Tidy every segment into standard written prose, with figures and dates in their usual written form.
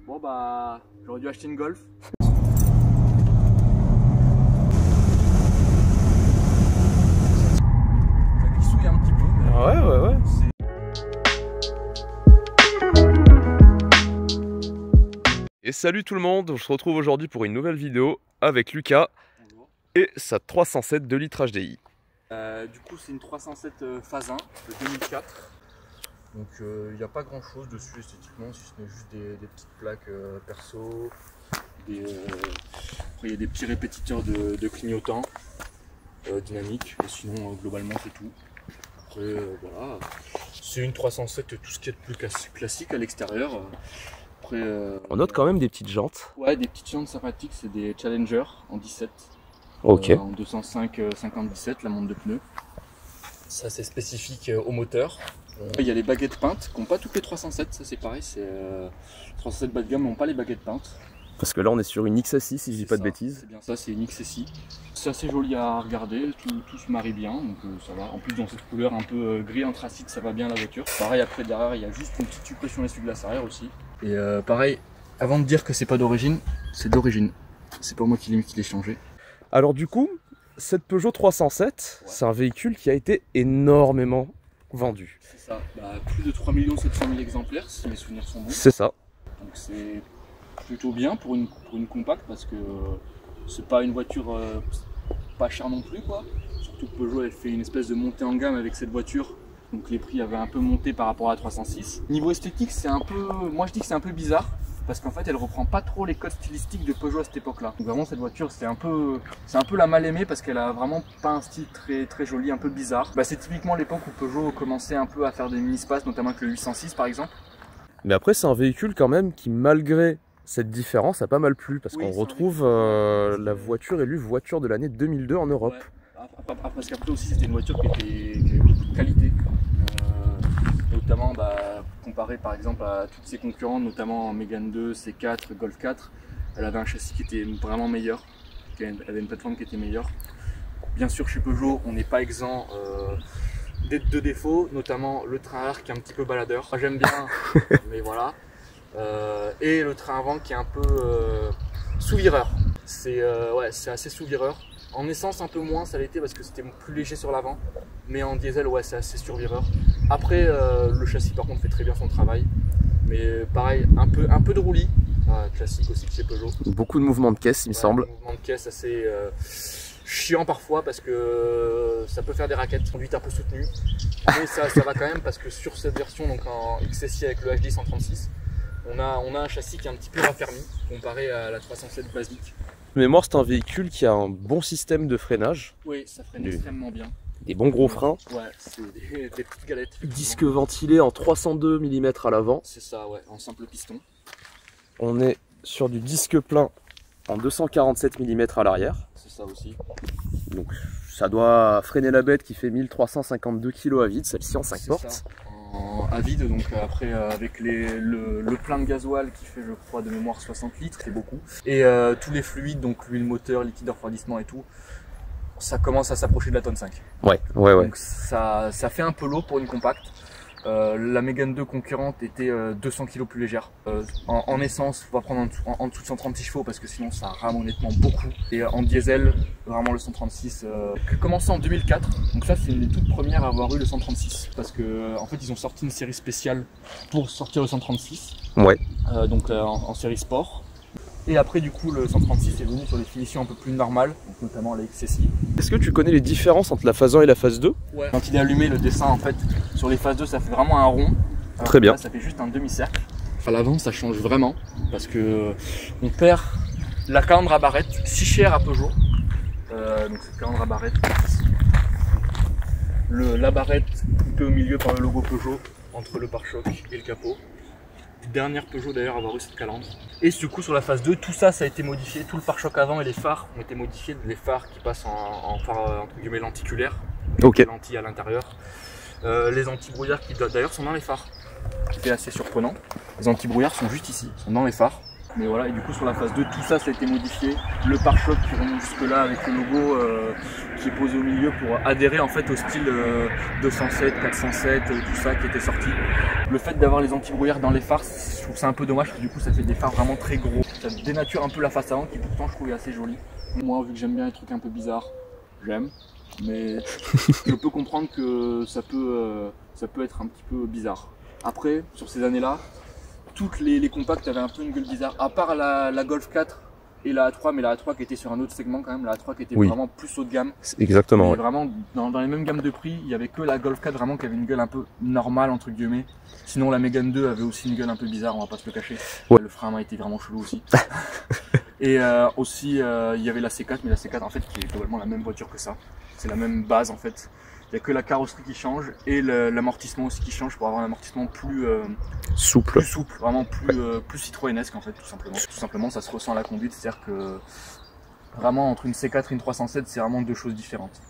Bon bah, j'aurais dû acheter une Golf. Ça glissouille un petit peu. Mais Ouais. Et salut tout le monde, on se retrouve aujourd'hui pour une nouvelle vidéo avec Lucas et sa 307 2 litres HDI. Du coup c'est une 307 phase 1 de 2004. Donc il n'y a pas grand chose dessus esthétiquement, si ce n'est juste des petites plaques perso. Après il y a des petits répétiteurs de clignotants dynamiques, et sinon globalement c'est tout. Après voilà, c'est une 307, tout ce qui est de plus classique à l'extérieur. Après, On note quand même des petites jantes. Ouais, des petites jantes sympathiques, c'est des Challenger en 17. Ok. En 205 50-17, la montre de pneus. Ça c'est spécifique au moteur. Il y a les baguettes peintes qui n'ont pas toutes les 307, ça c'est pareil, c'est 307 bas de gamme n'ont pas les baguettes peintes. Parce que là on est sur une XSI si je dis pas de bêtises. C'est bien ça, c'est une XSI. C'est assez joli à regarder, tout se marie bien, donc ça va. En plus dans cette couleur un peu gris anthracite, ça va bien la voiture. Pareil après derrière, il y a juste une petite suppression essuie-glace arrière aussi. Et pareil, avant de dire que c'est pas d'origine, c'est d'origine. C'est pas moi qui l'ai changé. Alors du coup, cette Peugeot 307, c'est un véhicule qui a été énormément vendu. C'est ça, plus de 3 700 000 exemplaires si mes souvenirs sont bons. C'est ça. Donc c'est plutôt bien pour une compacte parce que c'est pas une voiture pas chère non plus quoi. Surtout que Peugeot elle fait une espèce de montée en gamme avec cette voiture. Donc les prix avaient un peu monté par rapport à la 306. Niveau esthétique c'est un peu, moi je dis que c'est un peu bizarre. Parce qu'en fait elle reprend pas trop les codes stylistiques de Peugeot à cette époque là. Donc vraiment cette voiture c'est un peu la mal aimée parce qu'elle a vraiment pas un style très joli, un peu bizarre. C'est typiquement l'époque où Peugeot commençait un peu à faire des mini-spaces, notamment avec le 806 par exemple. Mais après c'est un véhicule quand même qui malgré cette différence a pas mal plu parce qu'on retrouve la voiture élue voiture de l'année 2002 en Europe. Ouais. Parce qu'après aussi c'était une voiture qui avait beaucoup de qualité. Notamment comparé par exemple à toutes ses concurrentes, notamment Mégane 2, C4, Golf 4, elle avait un châssis qui était vraiment meilleur, elle avait une plateforme qui était meilleure. Bien sûr chez Peugeot on n'est pas exempt de défauts, notamment le train arrière qui est un petit peu baladeur. Moi j'aime bien, mais voilà. Et le train avant qui est un peu sous-vireur. C'est assez sous-vireur. En essence un peu moins ça l'était parce que c'était plus léger sur l'avant, mais en diesel ouais c'est assez survireur. Après le châssis par contre fait très bien son travail, mais pareil un peu de roulis, classique aussi de chez Peugeot. Beaucoup de mouvements de caisse il me semble. Mouvements de caisse assez chiant parfois parce que ça peut faire des raquettes, conduite un peu soutenue, mais ça va quand même parce que sur cette version donc en XSI avec le HD 136, on a un châssis qui est un petit peu raffermi comparé à la 307 basique. Mémoire, c'est un véhicule qui a un bon système de freinage. Oui, ça freine extrêmement bien. Des bons gros freins. Ouais, c'est des petites galettes. Disque ventilé en 302 mm à l'avant. C'est ça, ouais, en simple piston. On est sur du disque plein en 247 mm à l'arrière. C'est ça aussi. Donc ça doit freiner la bête qui fait 1352 kg à vide, celle-ci en 5 portes. À vide, donc après avec le plein de gasoil qui fait je crois de mémoire 60 litres, c'est beaucoup. Et tous les fluides, donc l'huile moteur, liquide de refroidissement et tout, ça commence à s'approcher de la tonne 5. Ouais. Donc ça fait un peu lourd pour une compacte. La Mégane 2 concurrente était 200 kg plus légère. En essence, on va prendre en dessous de 136 chevaux parce que sinon ça rame honnêtement beaucoup. Et en diesel, vraiment le 136, commencé en 2004. Donc ça c'est une des toutes premières à avoir eu le 136. Parce que en fait ils ont sorti une série spéciale pour sortir le 136. Ouais. Donc en série sport. Et après du coup le 136 est venu sur des finitions un peu plus normales, donc notamment la XSI. Est-ce que tu connais les différences entre la phase 1 et la phase 2? Ouais. Quand il est allumé, le dessin en fait sur les phases 2 ça fait vraiment un rond. Très bien. Là, ça fait juste un demi-cercle. À l'avant ça change vraiment parce que on perd la calandre à barrette, si chère à Peugeot. Donc cette calandre à barrette ici. La barrette coupée au milieu par le logo Peugeot entre le pare-choc et le capot. Dernière Peugeot d'ailleurs à avoir eu cette calandre. Et du coup sur la phase 2, tout ça a été modifié, tout le pare-choc avant et les phares ont été modifiés, les phares qui passent en phare entre guillemets lenticulaire, ok. Lentilles à l'intérieur. Les anti-brouillards qui d'ailleurs sont dans les phares, c'est assez surprenant. Les anti-brouillards sont juste ici, sont dans les phares. Mais voilà, et du coup sur la phase 2, tout ça a été modifié. Le pare-choc qui remonte jusque là avec le logo qui est posé au milieu pour adhérer en fait au style 207, 407, tout ça qui était sorti. Le fait d'avoir les anti-brouillard dans les phares, je trouve ça un peu dommage parce que du coup ça fait des phares vraiment très gros. Ça dénature un peu la face avant qui pourtant je trouvais assez jolie. Moi vu que j'aime bien les trucs un peu bizarres, j'aime. Mais je peux comprendre que ça peut être un petit peu bizarre. Après, sur ces années-là, toutes les compacts avaient un peu une gueule bizarre, à part la Golf 4 et la A3, mais la A3 qui était sur un autre segment quand même, la A3 qui était vraiment plus haut de gamme. Exactement. Ouais. Vraiment, dans les mêmes gammes de prix, il n'y avait que la Golf 4 vraiment qui avait une gueule un peu normale entre guillemets. Sinon la Mégane 2 avait aussi une gueule un peu bizarre, on va pas se le cacher. Ouais. Le frein à main était vraiment chelou aussi. Et aussi, il y avait la C4, mais la C4 en fait qui est globalement la même voiture que ça. C'est la même base en fait. Il n'y a que la carrosserie qui change et l'amortissement aussi qui change pour avoir un amortissement plus souple, vraiment plus citroënesque en fait, tout simplement. Tout simplement, ça se ressent à la conduite, c'est-à-dire que vraiment entre une C4 et une 307, c'est vraiment deux choses différentes.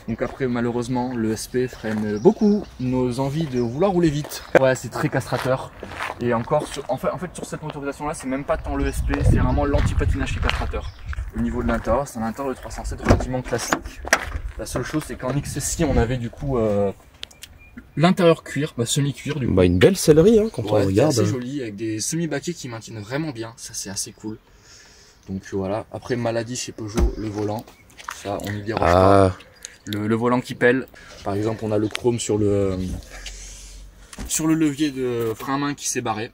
Donc après, malheureusement, le SP freine beaucoup nos envies de vouloir rouler vite. Ouais, c'est très castrateur. Et encore, en fait, sur cette motorisation-là, c'est même pas tant le SP, c'est vraiment l'anti-patinage qui est castrateur. Au niveau de l'intérieur, c'est un intérieur de 307 relativement classique. La seule chose, c'est qu'en XSI, on avait du coup l'intérieur cuir, semi-cuir du coup. Une belle sellerie hein, quand on regarde. C'est assez joli, avec des semi-baquets qui maintiennent vraiment bien, ça c'est assez cool. Donc voilà, après maladie chez Peugeot, le volant, ça on n'y déroge pas. Le volant qui pèle, par exemple on a le chrome sur le levier de frein à main qui s'est barré.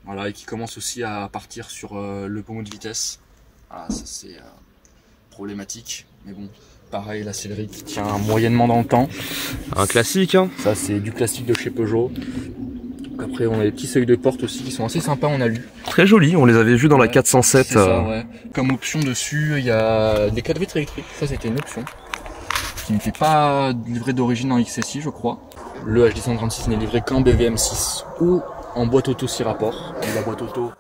Voilà, et qui commence aussi à partir sur le pommeau de vitesse. Voilà, ça c'est problématique, mais bon. Pareil, la sellerie qui tient moyennement dans le temps. Un classique, hein. Ça, c'est du classique de chez Peugeot. Donc après, on a des petits seuils de porte aussi qui sont assez sympas en alu. Très jolis, on les avait vus dans la 407. C'est ça, ouais. Comme option dessus, il y a des cadres vitres électriques. Ça, c'était une option qui n'était pas livrée d'origine en XSI, je crois. Le HD136 n'est livré qu'en BVM6 ou en boîte auto 6 rapports. Et la boîte auto,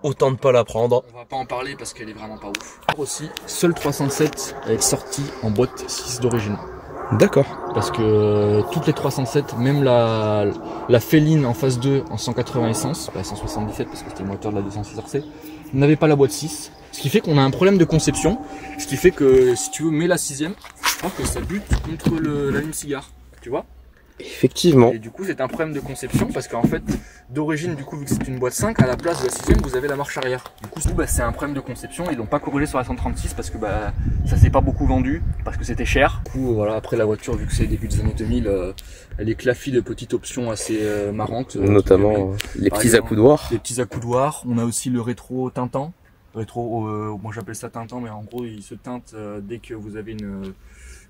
autant de pas la prendre. On va pas en parler parce qu'elle est vraiment pas ouf. Aussi, seul 307 est sorti en boîte 6 d'origine. D'accord. Parce que toutes les 307, même la Féline en phase 2 en 180 essence, 177 parce que c'était le moteur de la 206 RC, n'avait pas la boîte 6. Ce qui fait qu'on a un problème de conception. Ce qui fait que si tu veux, mets la 6ème, je crois que ça bute contre l'allume-cigare. Tu vois ? Effectivement. Et du coup, c'est un problème de conception parce qu'en fait, d'origine, du coup, vu que c'est une boîte 5, à la place de la 6ème, vous avez la marche arrière. Du coup, c'est un problème de conception. Ils l'ont pas corrigé sur la 136 parce que ça s'est pas beaucoup vendu, parce que c'était cher. Du coup, voilà, après la voiture, vu que c'est début des années 2000, elle est claffie de petites options assez marrantes. Notamment les petits accoudoirs. Les petits accoudoirs. On a aussi le rétro tintant. Moi j'appelle ça tintant, mais en gros, il se teinte dès que vous avez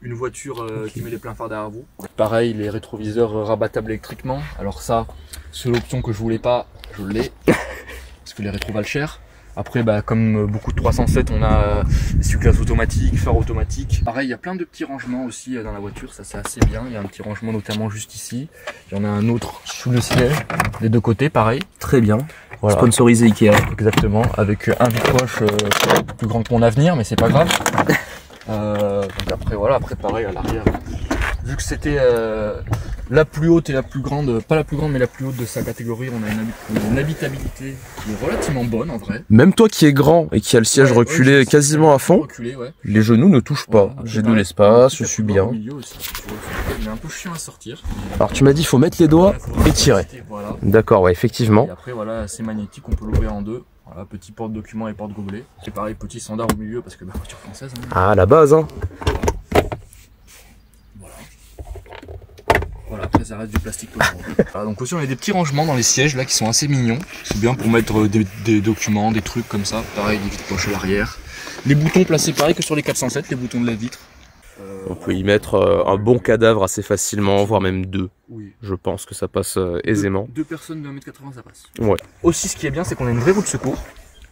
une voiture qui met les pleins phares derrière vous. Pareil, les rétroviseurs rabattables électriquement. Alors ça, c'est l'option que je voulais pas, je l'ai. Parce que les rétros valent cher. Après, comme beaucoup de 307, on a essuie-glace automatique, phare automatique. Pareil, il y a plein de petits rangements aussi dans la voiture, ça c'est assez bien. Il y a un petit rangement notamment juste ici. Il y en a un autre sous le siège, des deux côtés, pareil. Très bien. Voilà. Sponsorisé Ikea. Exactement, avec un vide-poche plus grand que mon avenir, mais c'est pas grave. Donc après pareil à l'arrière. Vu que c'était la plus haute et la plus grande, pas la plus grande mais la plus haute de sa catégorie, on a une habitabilité qui est relativement bonne en vrai. Même toi qui es grand et qui a le siège reculé quasiment à fond, les genoux ne touchent pas. Voilà, j'ai de l'espace, je suis bien. Il est un peu chiant à sortir. Alors tu m'as dit il faut mettre les doigts et tirer. Voilà. D'accord, ouais, effectivement. Et après voilà, c'est magnétique, on peut l'ouvrir en deux. Voilà, petit porte-document et porte-gobelet. C'est pareil, petit standard au milieu parce que voiture française. Hein. Ah, la base, hein. Voilà, après ça reste du plastique. Voilà, donc aussi on a des petits rangements dans les sièges là qui sont assez mignons. C'est bien pour mettre des documents, des trucs comme ça. Pareil, des vitres-poches à l'arrière. Les boutons placés pareil que sur les 407, les boutons de la vitre. On peut y mettre un bon cadavre assez facilement, voire même deux. Oui. Je pense que ça passe aisément. Deux personnes de 1m80 ça passe. Ouais. Aussi ce qui est bien c'est qu'on a une vraie roue de secours,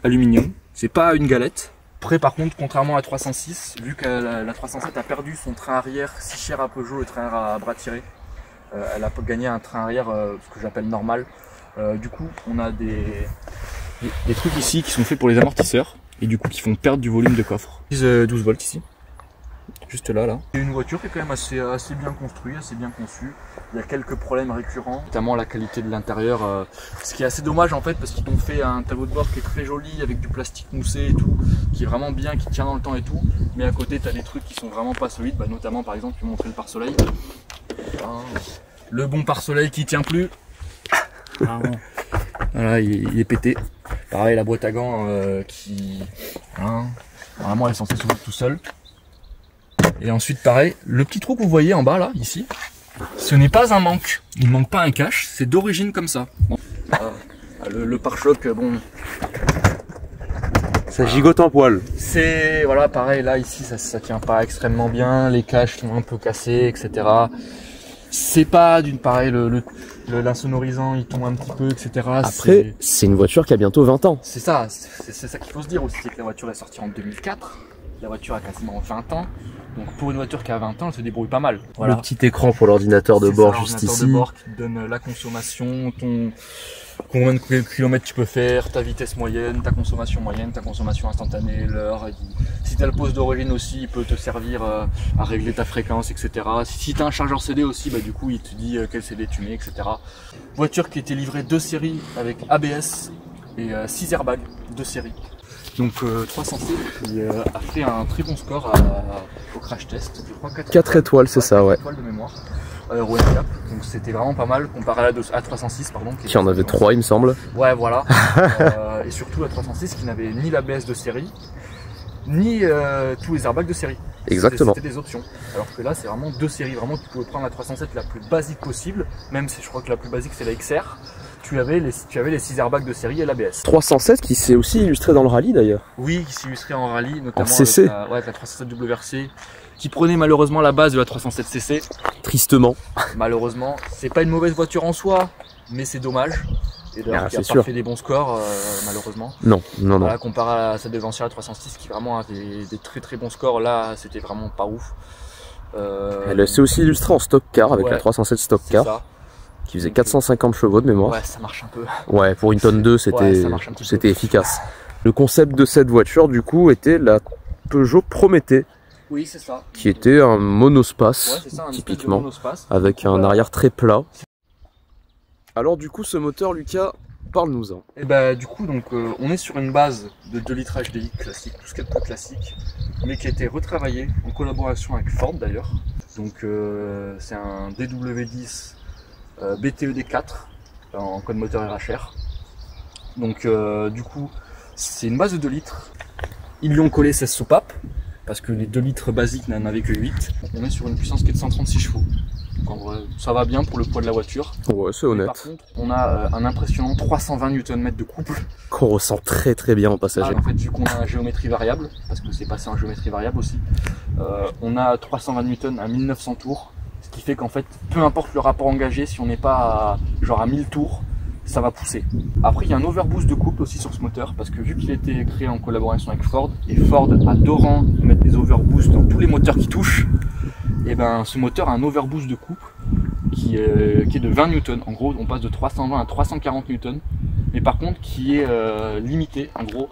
aluminium. C'est pas une galette. Après par contre contrairement à la 306, vu que la 307 a perdu son train arrière si cher à Peugeot, le train à bras tirés, elle a gagné un train arrière ce que j'appelle normal. Du coup on a des trucs ici qui sont faits pour les amortisseurs et du coup qui font perdre du volume de coffre. 12 volts ici. juste là. C'est une voiture qui est quand même assez bien construite, assez bien conçue. Il y a quelques problèmes récurrents, notamment la qualité de l'intérieur. Ce qui est assez dommage en fait, parce qu'ils ont fait un tableau de bord qui est très joli, avec du plastique moussé et tout, qui est vraiment bien, qui tient dans le temps et tout. Mais à côté, tu as des trucs qui sont vraiment pas solides, notamment par exemple, je vais montrer le pare-soleil. Le bon pare-soleil qui tient plus. Voilà, il est pété. Pareil, la boîte à gants qui... Normalement, elle est censée s'ouvrir tout seul. Et ensuite, pareil, le petit trou que vous voyez en bas, là, ici, ce n'est pas un manque. Il ne manque pas un cache, c'est d'origine comme ça. Bon. Le pare-choc, bon... Ça gigote en poil. C'est, voilà, pareil, là, ici, ça tient pas extrêmement bien. Les caches sont un peu cassées, etc. C'est pas d'une pareille, l'insonorisant il tombe un petit peu, etc. Après, c'est une voiture qui a bientôt 20 ans. C'est ça qu'il faut se dire aussi, c'est que la voiture est sortie en 2004, la voiture a quasiment 20 ans, donc pour une voiture qui a 20 ans, elle se débrouille pas mal. Voilà. Le petit écran pour l'ordinateur de bord juste ici. L'ordinateur de bord qui te donne la consommation, combien de kilomètres tu peux faire, ta vitesse moyenne, ta consommation instantanée, l'heure. Si tu as le poste d'origine aussi, il peut te servir à régler ta fréquence, etc. Si tu as un chargeur CD aussi, du coup il te dit quel CD tu mets, etc. Voiture qui était livrée de série avec ABS et 6 airbags de série. Donc 300C qui a fait un très bon score au crash test. Je crois 4 étoiles, c'est ça, ouais. 4 étoiles de mémoire. Euro NCAP, donc c'était vraiment pas mal comparé à la A306 pardon. Qui en avait 3 il me semble. Ouais voilà. Et surtout la 306 qui n'avait ni l'ABS de série, ni tous les airbags de série. Exactement. C'était des options. Alors que là c'est vraiment 2 séries, vraiment tu pouvais prendre la 307 la plus basique possible, même si je crois que la plus basique c'est la XR. Tu avais les 6 airbags de série et l'ABS. 307 qui s'est aussi illustré dans le rallye d'ailleurs. Oui, qui s'est illustré en rallye, notamment en CC. Avec la 307 WRC, qui prenait malheureusement la base de la 307 CC. Tristement. Malheureusement, c'est pas une mauvaise voiture en soi, mais c'est dommage. Et d'ailleurs, qui a pas fait des bons scores, malheureusement. Non. Voilà, comparé à sa devancière, la 306, qui vraiment a des très bons scores, là, c'était vraiment pas ouf. Elle s'est aussi illustrée en stock car avec la 307 stock car. Ça. Qui faisait 450 chevaux de mémoire. Ouais, ça marche un peu. Ouais, pour une tonne 2, c'était efficace. Le concept de cette voiture, du coup, était la Peugeot Prométhée. Oui, c'est ça. Qui était un monospace, ouais, ça, typiquement, monospace. avec un arrière très plat. Alors du coup, ce moteur, Lucas, parle-nous-en. Et du coup, donc, on est sur une base de 2 litres HDI classique, tout ce qu'il y a de plus classique, mais qui a été retravaillé en collaboration avec Ford d'ailleurs. Donc c'est un DW10 BTED4 en code moteur RHR. Donc du coup c'est une base de 2 litres. Ils lui ont collé 16 soupapes parce que les 2 litres basiques n'en avaient que 8. On est sur une puissance qui est de 136 chevaux. Donc en vrai ça va bien pour le poids de la voiture. Ouais, c'est honnête. Par contre on a un impressionnant 320 Nm de couple. Qu'on ressent très bien en passager. En fait vu qu'on a la géométrie variable, parce que c'est passé en géométrie variable aussi, on a 320 Nm à 1900 tours. Ce qui fait qu'en fait, peu importe le rapport engagé, si on n'est pas à 1000 tours, ça va pousser. Après, il y a un overboost de couple aussi sur ce moteur, parce que vu qu'il a été créé en collaboration avec Ford, et Ford adorant mettre des overboosts dans tous les moteurs qui touchent, et ce moteur a un overboost de couple qui est de 20 Newton. En gros, on passe de 320 à 340 Newton, mais par contre qui est limité. En gros,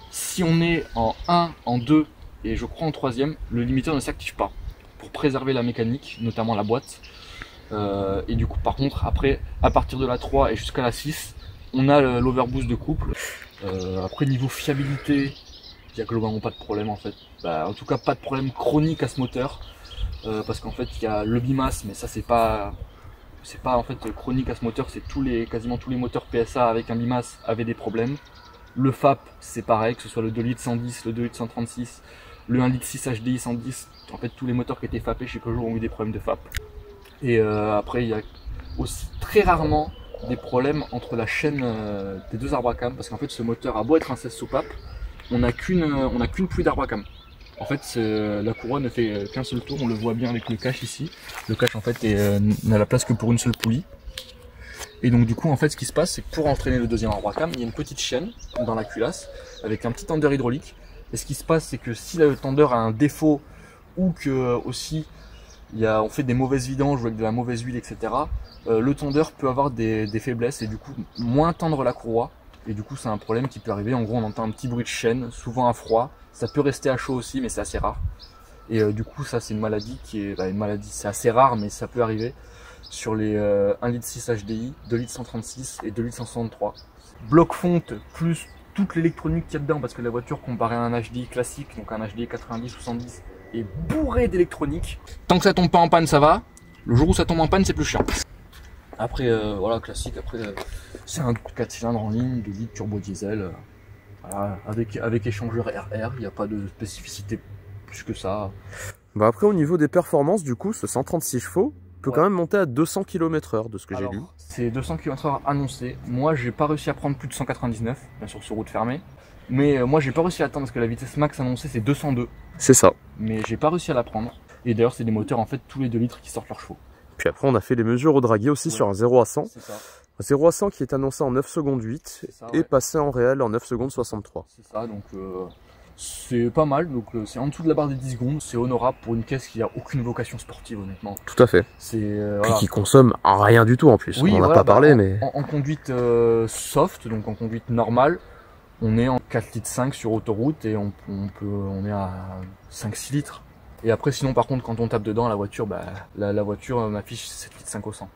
si on est en 1, en 2 et je crois en 3e, le limiteur ne s'active pas, pour préserver la mécanique, notamment la boîte. Et du coup, par contre, après, à partir de la 3 et jusqu'à la 6, on a l'overboost de couple. Après, niveau fiabilité, il n'y a globalement pas de problème en fait. En tout cas, pas de problème chronique à ce moteur. Parce qu'en fait, il y a le bimass, mais ça, c'est pas en fait chronique à ce moteur. C'est quasiment tous les moteurs PSA avec un bimass avaient des problèmes. Le FAP, c'est pareil, que ce soit le 2 litres 110, le 2 litres 136, le 1 litre 6 HDI 110. En fait, tous les moteurs qui étaient FAPés chez Peugeot ont eu des problèmes de FAP. Et après, il y a aussi très rarement des problèmes entre la chaîne des 2 arbres à cam, parce qu'en fait, ce moteur a beau être un 16 soupape, on n'a qu'une pluie d'arbres à cam. En fait, la couronne ne fait qu'un seul tour, on le voit bien avec le cache ici. Le cache en fait n'a la place que pour une seule poulie. Et donc du coup, en fait, ce qui se passe, c'est que pour entraîner le 2e arbre à cam, il y a une petite chaîne dans la culasse avec un petit tender hydraulique. Et ce qui se passe, c'est que si le tender a un défaut ou que aussi on fait des mauvaises vidanges ou avec de la mauvaise huile, etc., le tender peut avoir des faiblesses et du coup moins tendre la courroie. Et du coup, c'est un problème qui peut arriver. En gros, on entend un petit bruit de chaîne, souvent à froid. Ça peut rester à chaud aussi, mais c'est assez rare. Et du coup, ça c'est une maladie qui est une maladie, c'est assez rare, mais ça peut arriver sur les 1,6 litre HDI, 2 litres 136 et 2 litres 163. Bloc fonte plus toute l'électronique qu'il y a dedans, parce que la voiture, comparée à un HDI classique, donc un HDI 90-70, est bourrée d'électronique. Tant que ça tombe pas en panne, ça va. Le jour où ça tombe en panne, c'est plus chiant. Après, voilà, classique. Après, c'est un 4 cylindres en ligne, 2 litres turbo diesel. Voilà, avec échangeur RR, il n'y a pas de spécificité plus que ça. Bah après, au niveau des performances, du coup, ce 136 chevaux peut quand même monter à 200 km/h de ce que j'ai lu. C'est 200 km/h annoncé. Moi, j'ai pas réussi à prendre plus de 199, bien sûr sur route fermée. Mais moi, j'ai pas réussi à atteindre parce que la vitesse max annoncée c'est 202. C'est ça. Mais j'ai pas réussi à la prendre. Et d'ailleurs, c'est des moteurs en fait tous les 2 litres qui sortent leurs chevaux. Puis après, on a fait les mesures au draguier aussi sur un 0 à 100. C'est ça. Un 0 à 100 qui est annoncé en 9 secondes 8 et passé en réel en 9 secondes 63. C'est ça, donc c'est pas mal. Donc c'est en dessous de la barre des 10 secondes. C'est honorable pour une caisse qui a aucune vocation sportive, honnêtement. Tout à fait. C'est puis qui consomme rien du tout en plus. Oui, on n'en a pas parlé, mais en conduite soft, donc en conduite normale, on est en 4,5 litres sur autoroute et on est à 5-6 litres. Et après, sinon, par contre, quand on tape dedans, la voiture, la voiture m'affiche 7,5 litres au 100.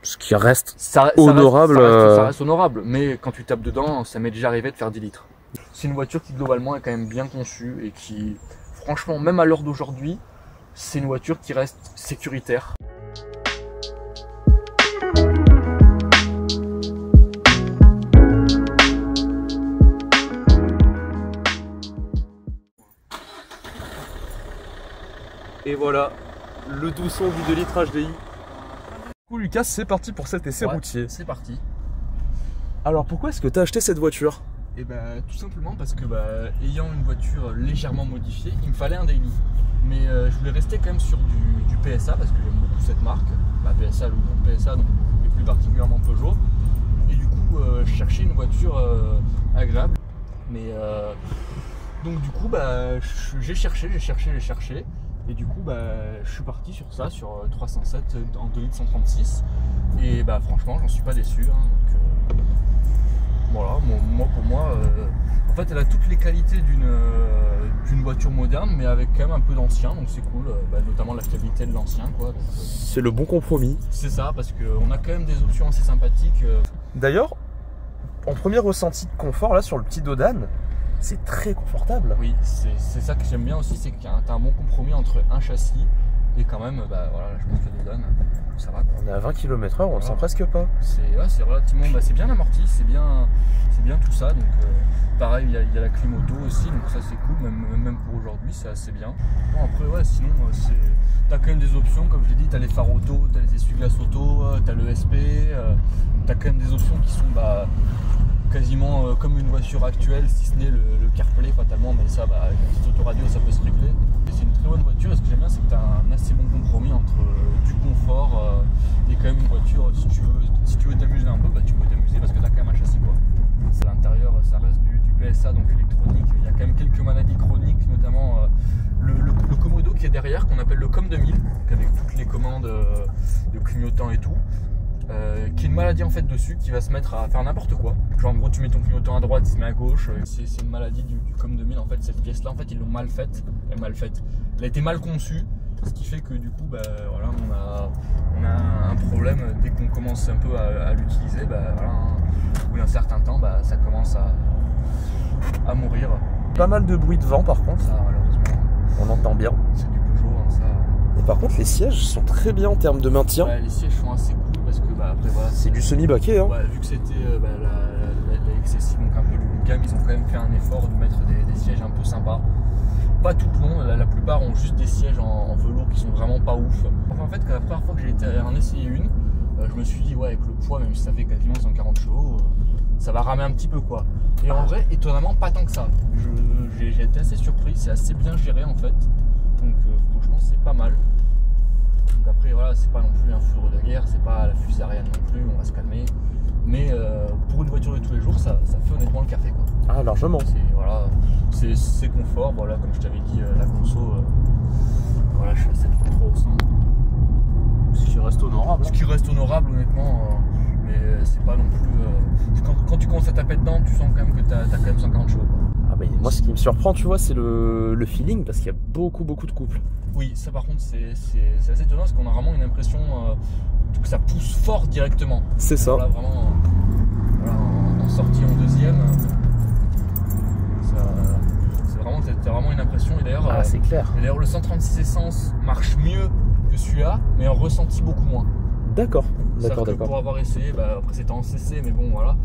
Ce qui reste honorable. Ça reste honorable, mais quand tu tapes dedans, ça m'est déjà arrivé de faire 10 litres. C'est une voiture qui, globalement, est quand même bien conçue et qui, franchement, même à l'heure d'aujourd'hui, c'est une voiture qui reste sécuritaire. Et voilà, le doux son du 2 litres HDI. Du coup, Lucas, c'est parti pour cet essai routier. C'est parti. Alors, pourquoi est-ce que tu as acheté cette voiture? Et tout simplement parce que ayant une voiture légèrement modifiée, il me fallait un daily. Mais je voulais rester quand même sur du PSA parce que j'aime beaucoup cette marque. PSA, le groupe PSA, donc, et plus particulièrement Peugeot. Et du coup, je cherchais une voiture agréable. Mais donc du coup, j'ai cherché. Et du coup, je suis parti sur ça, sur 307 en 2 litres 136. Et franchement, j'en suis pas déçu. Hein, donc, voilà, pour moi, en fait, elle a toutes les qualités d'une voiture moderne, mais avec quand même un peu d'ancien, donc c'est cool. Notamment la fiabilité de l'ancien, quoi. C'est le bon compromis. C'est ça, parce qu'on a quand même des options assez sympathiques. D'ailleurs, en premier ressenti de confort, là, sur le petit Dodan, c'est très confortable. Oui, c'est ça que j'aime bien aussi, c'est que tu as un bon compromis entre un châssis et quand même, voilà, je pense que Dodan, ça va. On est à 20 km/h, on le sent presque pas. C'est relativement, c'est bien amorti, c'est bien tout ça. Donc pareil, il y a la clim auto aussi, donc ça c'est cool, même pour aujourd'hui, c'est assez bien. Bon, après, sinon, tu as quand même des options, comme je l'ai dit, tu as les phares auto, tu as les essuie-glaces auto, tu as le SP, tu as quand même des options qui sont quasiment comme une voiture actuelle, si ce n'est le CarPlay fatalement, mais ça, avec un petit autoradio, ça peut se régler. Et c'est une très bonne voiture, et ce que j'aime bien, c'est que tu as un assez bon compromis entre du confort et quand même une voiture, si tu veux t'amuser un peu, tu peux t'amuser parce que tu as quand même un châssis, quoi. À l'intérieur, ça reste du PSA, donc électronique. Il y a quand même quelques maladies chroniques, notamment le Komodo qui est derrière, qu'on appelle le COM 2000, avec toutes les commandes de clignotant et tout. Qui est une maladie en fait dessus qui va se mettre à faire n'importe quoi. Genre en gros tu mets ton clignotant à droite, il se met à gauche. C'est une maladie du COM 2000 en fait. Cette pièce là en fait ils l'ont mal faite. Elle a été mal conçue. Ce qui fait que du coup voilà, on a un problème dès qu'on commence un peu à l'utiliser. Voilà, au bout d'un certain temps ça commence à mourir. Pas mal de bruit de vent par contre. Ça malheureusement. On entend bien. C'est du Peugeot ça. Et par contre les sièges sont très bien en termes de maintien. Ouais, les sièges sont assez cool parce que après voilà. C'est du semi-baquet hein. Ouais, vu que c'était la XSI, donc un peu le gamme, ils ont quand même fait un effort de mettre des sièges un peu sympas. Pas tout le long, la plupart ont juste des sièges en velours qui sont vraiment pas ouf. Enfin, en fait, la première fois que j'ai été en essayer une, je me suis dit avec le poids, même si ça fait quasiment 140 chevaux, ça va ramer un petit peu quoi. Et en vrai, étonnamment pas tant que ça. J'ai été assez surpris, c'est assez bien géré en fait. Donc franchement c'est pas mal. Donc après voilà, c'est pas non plus un foudre de guerre, c'est pas la fusée Ariane non plus, on va se calmer. Mais pour une voiture de tous les jours, ça fait honnêtement le café quoi. Ah largement. C'est confort, voilà, comme je t'avais dit, la conso, voilà, je suis à 7,3 au 100. Ce qui reste honorable. Ce qui reste honorable honnêtement, mais c'est pas non plus. Quand tu commences à taper dedans, tu sens quand même que t'as quand même 140 chevaux. Ah bah, moi ce qui me surprend tu vois c'est le feeling parce qu'il y a beaucoup de couples. Oui, ça par contre c'est assez étonnant parce qu'on a vraiment une impression que ça pousse fort directement. C'est ça. Là vraiment voilà, en sortie en deuxième, t'as vraiment une impression. Et d'ailleurs c'est clair. Et d'ailleurs le 136 essence marche mieux que celui-là, mais en ressenti beaucoup moins. D'accord. Pour avoir essayé, après c'était en CC, mais bon voilà.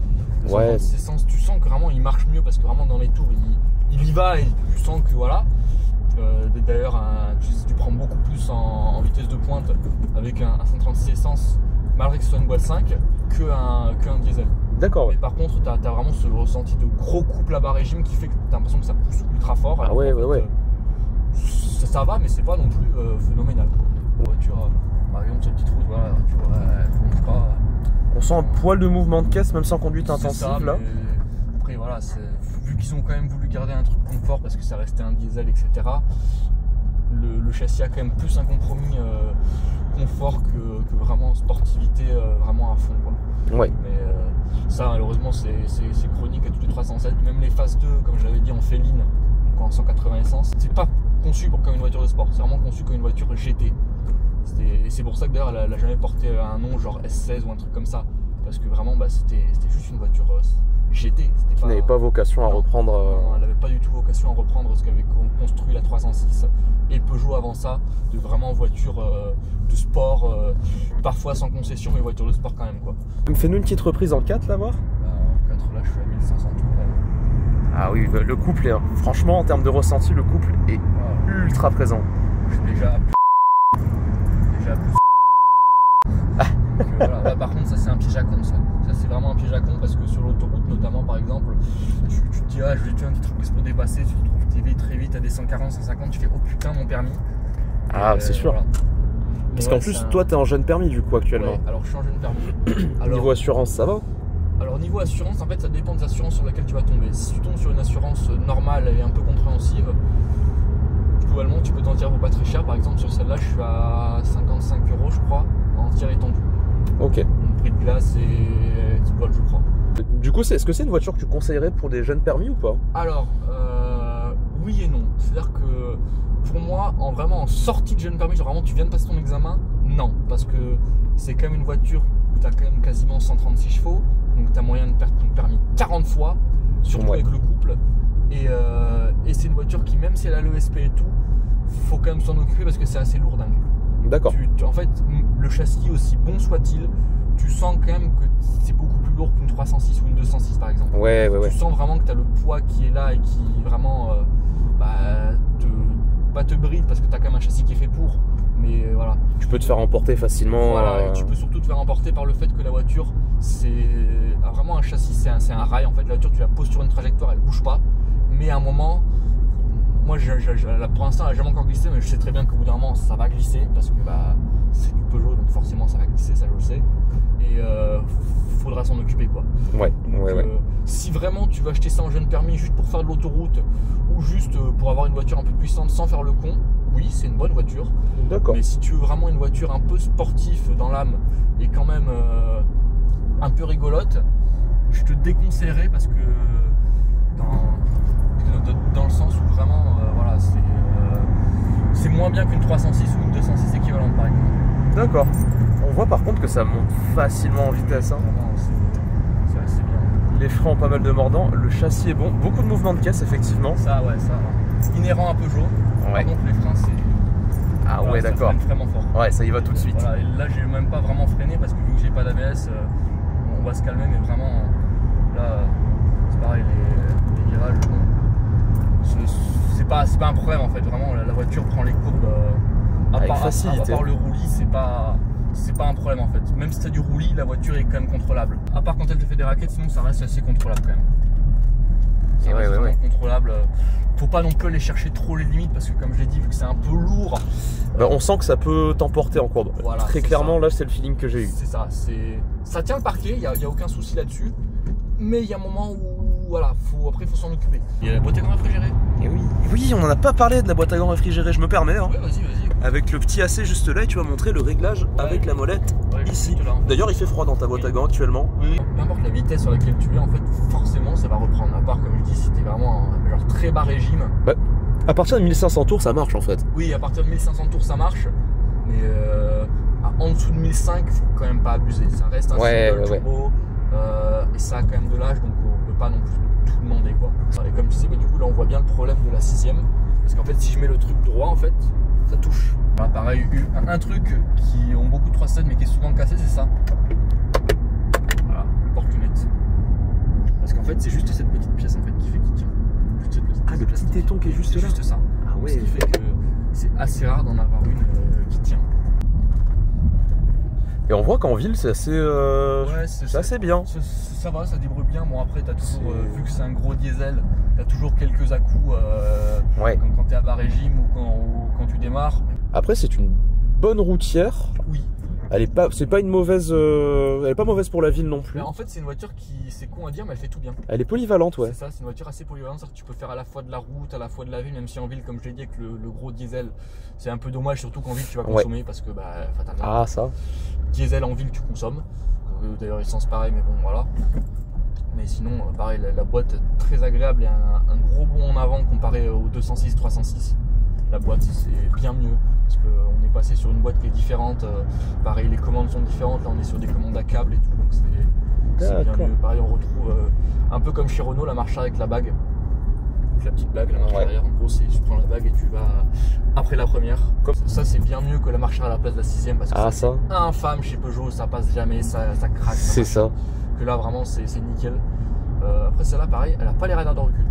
Le Ouais. 136 essence, tu sens que vraiment il marche mieux parce que vraiment dans les tours il y va et tu sens que voilà. D'ailleurs, tu prends beaucoup plus en vitesse de pointe avec un 136 essence, malgré que ce soit une boîte 5, qu'un diesel. D'accord. Mais par contre, tu as vraiment ce ressenti de gros couple à bas régime qui fait que tu as l'impression que ça pousse ultra fort. Ah ouais, Ça va, mais c'est pas non plus phénoménal. La voiture, par exemple, sur la petite route, voilà, la voiture, elle monte pas. On sent un poil de mouvement de caisse, même sans conduite intensive ça, là. Après, voilà, vu qu'ils ont quand même voulu garder un truc confort parce que ça restait un diesel, etc. Le châssis a quand même plus un compromis confort que vraiment sportivité vraiment à fond, quoi. Ouais. Mais ça, malheureusement, c'est chronique à toutes les 307. Même les phases 2, comme j'avais dit, en féline, donc en 180 essence, c'est pas conçu comme une voiture de sport, c'est vraiment conçu comme une voiture GT. Et c'est pour ça que d'ailleurs elle n'a jamais porté un nom genre S16 ou un truc comme ça, parce que vraiment c'était juste une voiture GT. Qui n'avait pas vocation à reprendre. Non, elle n'avait pas du tout vocation à reprendre ce qu'avait construit la 306 et Peugeot avant ça, de vraiment voiture de sport, parfois sans concession, mais voiture de sport quand même, quoi. Fais-nous une petite reprise en 4 là voir. En 4 là je suis à 1500 tours. Ah oui, le couple est, franchement en termes de ressenti, le couple est ultra présent. Je suis déjà plus. Voilà. Là, par contre, ça c'est un piège à con, ça c'est vraiment un piège à con parce que sur l'autoroute notamment, par exemple, tu te dis je vais tuer un petit truc pour dépasser, tu te trouves TV très vite à des 140, 150, tu fais oh putain mon permis. C'est sûr. Voilà. Parce qu'en plus toi t'es en jeune permis du coup actuellement. Ouais, alors je suis en jeune permis. Niveau assurance ça va? Alors niveau assurance, en fait ça dépend des assurances sur lesquelles tu vas tomber. Si tu tombes sur une assurance normale et un peu compréhensive, globalement tu peux t'en tirer pour pas très cher. Par exemple sur celle-là je suis à 55 € je crois en tir étendu. Ok. Donc, prix de glace et 10 balles je crois. Du coup est-ce que c'est une voiture que tu conseillerais pour des jeunes permis ou pas? Alors oui et non. C'est-à-dire que pour moi vraiment en sortie de jeune permis, genre vraiment tu viens de passer ton examen, non. Parce que c'est quand même une voiture où tu as quand même quasiment 136 chevaux. Donc tu as moyen de perdre ton permis 40 fois, surtout avec le couple. Et c'est une voiture qui, même si elle a l'ESP et tout, faut quand même s'en occuper parce que c'est assez lourdingue. D'accord. En fait, le châssis, aussi bon soit-il, tu sens quand même que c'est beaucoup plus lourd qu'une 306 ou une 206 par exemple. Ouais. Tu sens vraiment que tu as le poids qui est là et qui vraiment pas te bride parce que tu as quand même un châssis qui est fait pour. Mais voilà. Tu peux te faire emporter facilement. Voilà, et tu peux surtout te faire emporter par le fait que la voiture, c'est vraiment un châssis, c'est un rail. En fait, la voiture, tu la poses sur une trajectoire, elle bouge pas. Mais à un moment, moi, pour l'instant, elle n'a jamais encore glissé, mais je sais très bien qu'au bout d'un moment, ça va glisser parce que c'est du Peugeot, donc forcément, ça va glisser, ça je le sais. Et faudra s'en occuper, quoi. Ouais. Si vraiment tu veux acheter ça en jeune permis juste pour faire de l'autoroute ou juste pour avoir une voiture un peu puissante sans faire le con, oui, c'est une bonne voiture. D'accord. Mais si tu veux vraiment une voiture un peu sportive dans l'âme et quand même un peu rigolote, je te déconseillerais parce que dans le sens où vraiment c'est moins bien qu'une 306 ou une 206 équivalente par exemple. D'accord. On voit par contre que ça monte facilement en vitesse. Hein. Vraiment, c'est assez bien. Les freins ont pas mal de mordants, le châssis est bon, beaucoup de mouvements de caisse effectivement. Ça. Inhérent à Peugeot. Par contre les freins c'est... d'accord. Ça freine vraiment fort. Ouais, ça y va tout de suite. Voilà, et là j'ai même pas vraiment freiné parce que vu que j'ai pas d'ABS, on va se calmer, mais vraiment là c'est pareil, les virages, c'est pas un problème en fait, vraiment la voiture prend les courbes à part le roulis, c'est pas un problème en fait. Même si tu as du roulis, la voiture est quand même contrôlable. À part quand elle te fait des raquettes, sinon ça reste assez contrôlable quand même. Ça reste vraiment contrôlable. Faut pas non plus aller chercher trop les limites parce que comme je l'ai dit, vu que c'est un peu lourd, on sent que ça peut t'emporter en courbe. Voilà, très clairement, là c'est le feeling que j'ai eu. C'est ça tient le parquet, il y a aucun souci là-dessus. Mais il y a un moment où après il faut s'en occuper. Il y a la boîte à gants réfrigérée. Et oui, on n'en a pas parlé de la boîte à gants réfrigérée, je me permets. Hein. Ouais, vas-y. Avec le petit AC juste là, et tu vas montrer le réglage avec la molette ici. D'ailleurs, il fait froid dans ta boîte à gants actuellement. Oui. Peu importe la vitesse sur laquelle tu es, en fait, forcément, ça va reprendre. À part, comme je dis, si tu es vraiment genre très bas régime. Bah, à partir de 1500 tours, ça marche en fait. Oui, à partir de 1500 tours, ça marche. Mais en dessous de 1005, il faut quand même pas abuser. Ça reste un turbo. Et ça a quand même de l'âge, donc on peut pas non plus tout demander, quoi. Et comme tu sais, bah, du coup là on voit bien le problème de la 6ème, parce qu'en fait si je mets le truc droit, en fait ça touche. Voilà, pareil, un truc qui ont beaucoup de 3.7 mais qui est souvent cassé, c'est ça. Voilà, le porte-lunettes. Parce qu'en fait c'est juste cette petite pièce en fait qui fait qu'il tient. Juste cette petite pièce le petit téton qui est juste là. Juste ça. Ah ouais. Ce qui fait que c'est assez rare d'en avoir une qui tient. Et on voit qu'en ville c'est assez, ouais, c'est assez bien. Ça va, ça débrouille bien. Bon après t'as toujours, vu que c'est un gros diesel, t'as toujours quelques à-coups quand t'es à bas régime ou quand tu démarres. Après c'est une bonne routière. Oui. Elle est pas, c'est pas une mauvaise, elle est pas mauvaise pour la ville non plus. En fait c'est une voiture qui, c'est con à dire mais elle fait tout bien. Elle est polyvalente, ouais. C'est ça, c'est une voiture assez polyvalente, c'est-à-dire que tu peux faire à la fois de la route, à la fois de la ville, même si en ville comme je l'ai dit avec le gros diesel, c'est un peu dommage surtout qu'en ville tu vas consommer parce que bah fatalement. Ah ça. Diesel en ville tu consommes, d'ailleurs essence pareil mais bon voilà. Mais sinon pareil la boîte très agréable et un gros bond en avant comparé au 206 306. La boîte c'est bien mieux parce qu'on est passé sur une boîte qui est différente, pareil les commandes sont différentes, là on est sur des commandes à câble et tout donc c'est bien mieux. Pareil on retrouve un peu comme chez Renault la marche avec la bague. La petite bague, la marche arrière, en gros c'est tu prends la bague et tu vas après la première. Ça c'est bien mieux que la marche à la place de la 6ème parce que c'est infâme chez Peugeot, ça passe jamais, ça craque. C'est ça. Que là vraiment c'est nickel. Après celle-là pareil, elle a pas les radars de recul.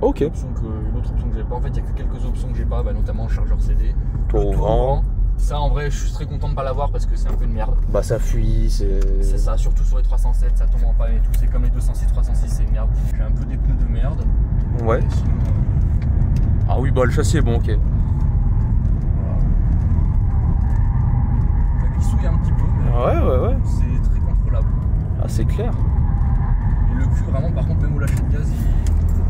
Ok. Une autre option que j'ai pas, en fait il y a que quelques options que j'ai pas, notamment le chargeur CD. Tour ouvrant. Ça en vrai je suis très content de pas l'avoir parce que c'est un peu une merde. Bah ça fuit, c'est ça, surtout sur les 307, ça tombe en panne et tout, c'est comme les 206, 306, c'est une merde. J'ai un peu des pneus de merde. Ouais. Sinon, ah oui, bah le châssis est bon, ok. Voilà. Ça glissouille un petit peu, mais ouais. C'est très contrôlable. Ah c'est clair. Et le cul vraiment par contre même au lâcher de gaz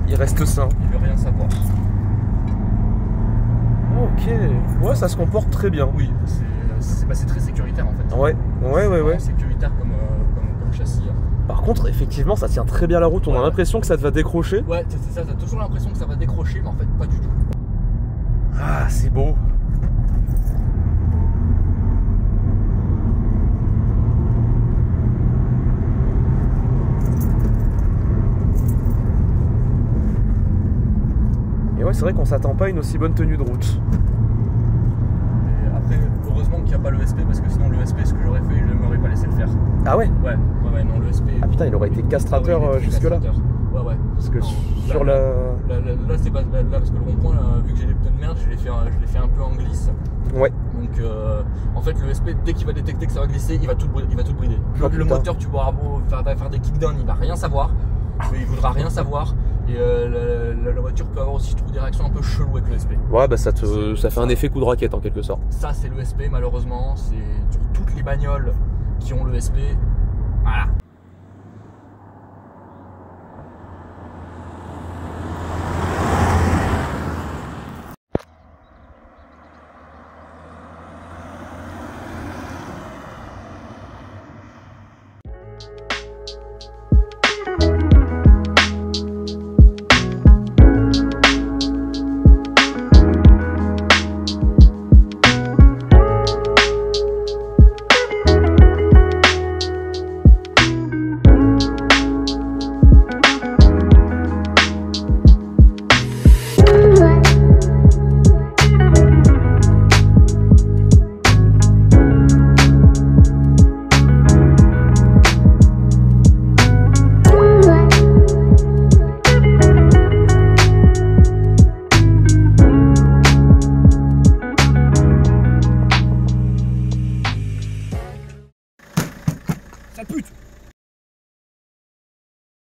il reste sain. Il veut rien savoir. Ok, ouais ça se comporte très bien. Oui, c'est très sécuritaire en fait. Ouais. Sécuritaire comme châssis. Par contre, effectivement, ça tient très bien la route. On a l'impression que ça te va décrocher. Ouais, c'est ça. T'as toujours l'impression que ça va décrocher, mais en fait, pas du tout. Ah, c'est beau. Et ouais, c'est vrai qu'on s'attend pas à une aussi bonne tenue de route. Et après, heureusement qu'il n'y a pas le SP, parce que sinon le SP, ce que j'aurais fait, je ne m'aurais pas laissé le faire. Ah ouais? Ouais, non, le SP. Ah putain, il aurait été castrateur jusque-là. Ouais. Parce que non, sur là, c'est pas là, parce que le rond-point, vu que j'ai des pneus de merde, je l'ai fait un peu en glisse. Ouais. Donc en fait, le SP, dès qu'il va détecter que ça va glisser, il va tout brider. Le moteur, tu pourras faire des kickdowns, il va rien savoir. Il voudra rien savoir. Et la voiture peut avoir aussi, je trouve, des réactions un peu cheloues avec le SP. Ouais, bah ça fait un effet coup de raquette en quelque sorte. Ça, c'est le SP, malheureusement. C'est sur toutes les bagnoles qui ont le SP. Voilà,